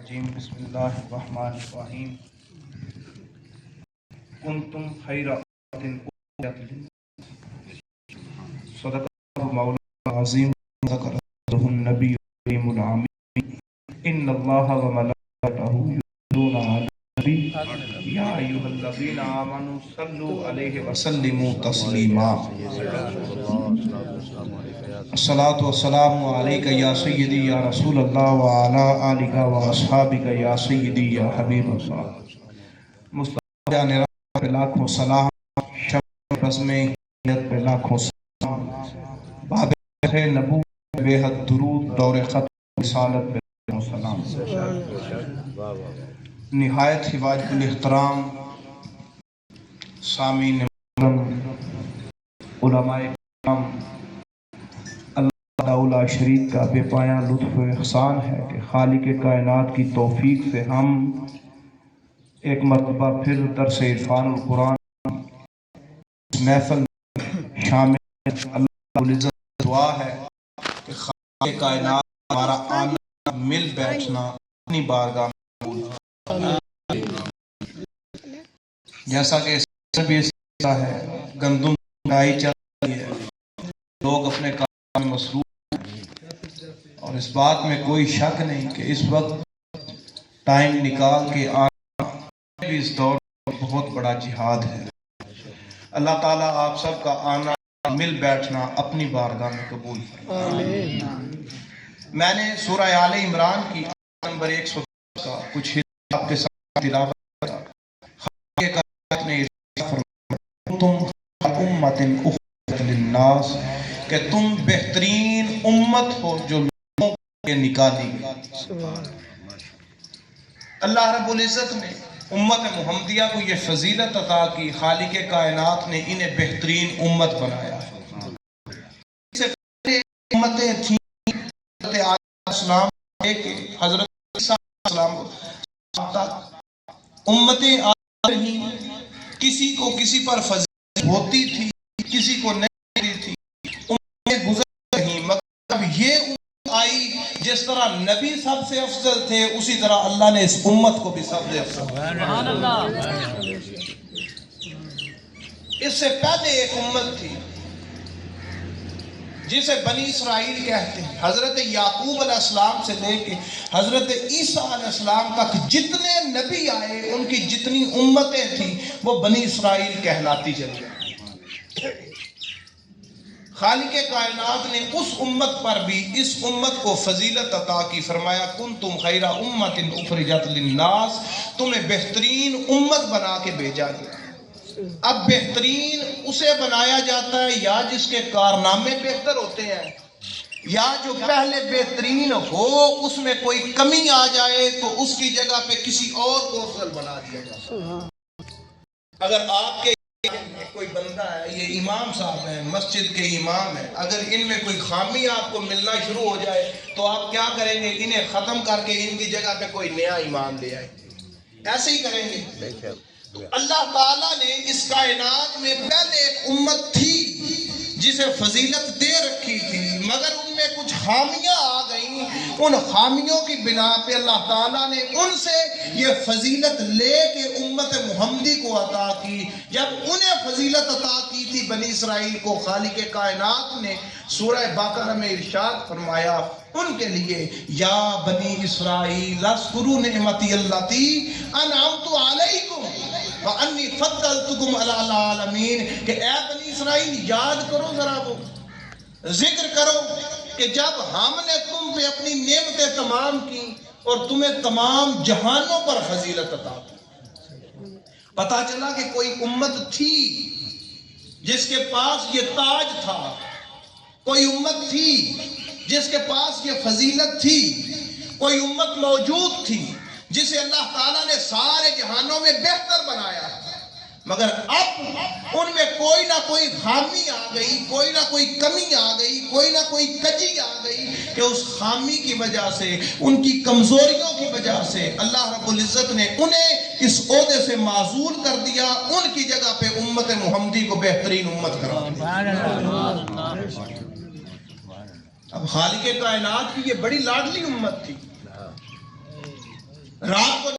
الرجیم بسم اللہ الرحمن الرحیم کنتم خیر امة اخرجت للناس صدق اللہ مولانا العظیم ذکر النبی الکریم العامین ان اللہ وملائکتہ یصلون علی النبی یا ایھا الذین آمنوا صلوا علیہ وسلموا تسلیما الصلاۃ والسلام علیک یا سیدی یا رسول اللہ وعلی آلک واصحابک یا سیدی یا حبیب اللہ مصطفیٰ جان پہ لاکھوں سلام، شب رسم عقیدت پہ لاکھوں سلام، باب نبوت بے حد درود، دور ختم رسالت پہ لاکھوں سلام۔ نہایت ہی واجب الاحترام سامعین محترم، علماء کرام، اللہ شریک کا بے پایاں لطف و احسان ہے کہ خالق کائنات کی توفیق سے ہم ایک مرتبہ پھر درس عرفان القرآن محفل میں شامل۔ اللہ العزت دعا ہے کہ خالق کائنات ہمارا آنا مل بیٹھنا اپنی بارگاہ میں قبول فرمائے۔ جیسا کہ اس بھی ہے گندم کٹائی چل رہی ہے، لوگ اپنے کام میں مصروف، اور اس بات میں کوئی شک نہیں کہ اس وقت ٹائم نکال کے آنا بھی اس دور میں بہت بڑا جہاد ہے۔ اللہ تعالیٰ آپ سب کا آنا مل بیٹھنا اپنی بارگاہ میں قبول فرمائے۔ میں نے سورہ آل عمران کی آیت نمبر 110 کا کچھ حصہ آپ کے ساتھ تلاوت کیا۔ خالق کائنات نے ارشاد فرمایا تم امۃ اخرجت للناس، کہ تم بہترین امت ہو جو لوگوں کے نکالی گئی۔ اللہ رب العزت نے امت محمدیہ کو یہ فضیلت عطا کی، خالق کائنات نے انہیں بہترین امت بنایا ہے۔ اس سے پہلے امتیں تھیں، حضرت آدم علیہ السلام سے حضرت عیسیٰ علیہ السلام تک امتیں آتی رہیں، کسی کو کسی پر فضیلت ہوتی تھی، کسی کو نہیں ہوتی تھی، امتیں گزر رہیں، مگر اب یہ امت آئی جس طرح نبی سب سے افضل تھے، اسی طرح اللہ نے اس امت کو بھی سب سے افضل۔ سبحان اللہ۔ اس سے پہلے ایک امت تھی جسے بنی اسرائیل کہتے ہیں۔ حضرت یعقوب علیہ السلام سے لے کے حضرت عیسیٰ علیہ السلام تک جتنے نبی آئے، ان کی جتنی امتیں تھیں وہ بنی اسرائیل کہلاتی چلی۔ خالق کائنات نے اس امت پر بھی اس امت کو فضیلت عطا کی، فرمایا کنتم خیر امۃ اخرجت للناس، تمہیں بہترین امت بنا کے بھیجا گیا۔ اب بہترین اسے بنایا جاتا ہے یا جس کے کارنامے بہتر ہوتے ہیں، یا جو پہلے بہترین ہو اس میں کوئی کمی آ جائے تو اس کی جگہ پہ کسی اور کو افضل بنا دیا جاتا ہے۔ اگر آپ کے کوئی بندہ ہے، یہ امام صاحب ہیں، مسجد کے امام ہیں، اگر ان میں کوئی خامی آپ کو ملنا شروع ہو جائے تو آپ کیا کریں گے؟ انہیں ختم کر کے ان کی جگہ پہ کوئی نیا امام لے آئیں گے، ایسے ہی کریں گے۔ تو اللہ تعالیٰ نے اس کائنات میں پہلے ایک امت تھی جسے فضیلت دے رکھی تھی، مگر ان میں کچھ خامیاں آ گئیں، ان خامیوں کی بنا پہ اللہ تعالیٰ نے ان سے یہ فضیلت لے کے امت محمدی کو عطا کی۔ جب انہیں فضیلت عطا کی تھی بنی اسرائیل کو، خالق کائنات نے سورہ بقرہ میں ارشاد فرمایا ان کے لیے یا بنی اسرائیل اذکروا نعمتی اللاتی انعمت علیکم وانی فضلتکم علی العالمین، کہ اے بنی اسرائیل یاد کرو، ذرا وہ ذکر کرو کہ جب ہم نے تم پہ اپنی نعمتیں تمام کی اور تمہیں تمام جہانوں پر فضیلت عطا کی۔ پتہ چلا کہ کوئی امت تھی جس کے پاس یہ تاج تھا، کوئی امت تھی جس کے پاس یہ فضیلت تھی، کوئی امت موجود تھی جسے اللہ تعالیٰ نے سارے جہانوں میں بہتر بنایا، مگر اب ان میں کوئی نہ کوئی خامی آ گئی، کوئی نہ کوئی کمی آ گئی، کوئی نہ کوئی کجی آ گئی، کہ اس خامی کی وجہ سے، ان کی کمزوریوں کی وجہ سے اللہ رب العزت نے انہیں اس عہدے سے معزول کر دیا، ان کی جگہ پہ امت محمدی کو بہترین امت قرار دیا۔ اب خالق کائنات کی یہ بڑی لاڈلی امت تھی، رات کو